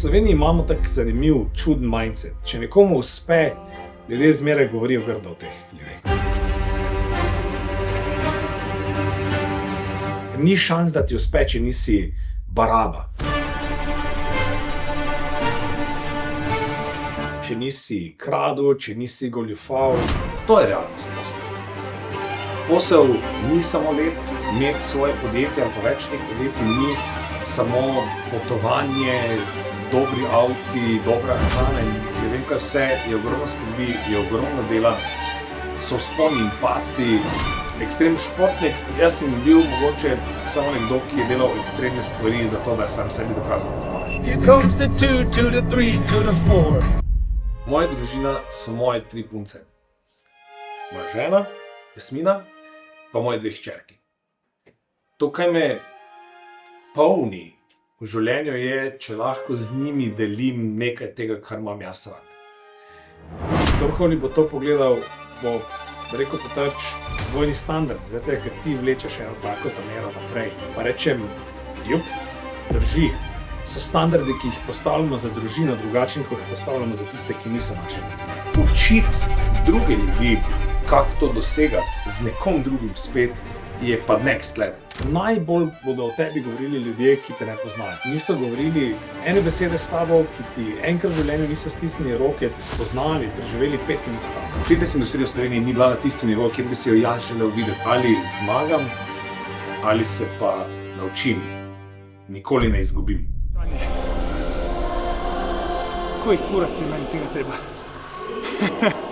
Sloveniji imamo tak zanimiv, čuden mindset. Če nekomu uspe, ljudje zmeraj govorijo grdo o teh ljudeh. Ni šans, da ti uspe, če nisi baraba. Če nisi kradel, če nisi goljufal. To je realnost posla. Posel ni samo lep, imeti svoje podjetje ali pa več teh podjetij ni samo potovanje, dobri avti, dobra hrana in ne vem kaj vse, je ogromno skrbi, je ogromno dela, so vzponi in padci. Ekstremni športnik, jaz sem bil mogoče samo nekdo, ki je delal ekstremne stvari za to, da sem sebi dokazal, da zmagam. Here comes the 2 to the 3 to the 4. Moja družina so moje 3 punce. Moja žena, Jasmina, pa moje 2 hčerki. To, kaj me polni v življenju je, če lahko z njimi delim nekaj tega, kar imam jaz rad. Kdorkoli bo to pogledal, bo rekel potrč dvojni standard, zato ker ti vlečeš eno tako zamero naprej. Pa rečem, jup, drži. So standardi, ki jih postavljamo za družino, drugačni, kot jih postavljamo za tiste, ki niso naši. Učiti druge ljudi, kako to dosegati z nekom drugim spet, je pa next level. Najbolj bodo o tebi govorili ljudje, ki te ne poznajo. Niso govorili ene besede s tabo, ki ti enkrat v življenju niso stisnili roke, ti spoznali, preživeli 5 minut s tabo. Fitness industrija v Sloveniji ni bila na tistem nivoju, kjer bi si jo jaz želel videti. Ali zmagam, ali se pa naučim. Nikoli ne izgubim. Koji kurac je meni tega treba?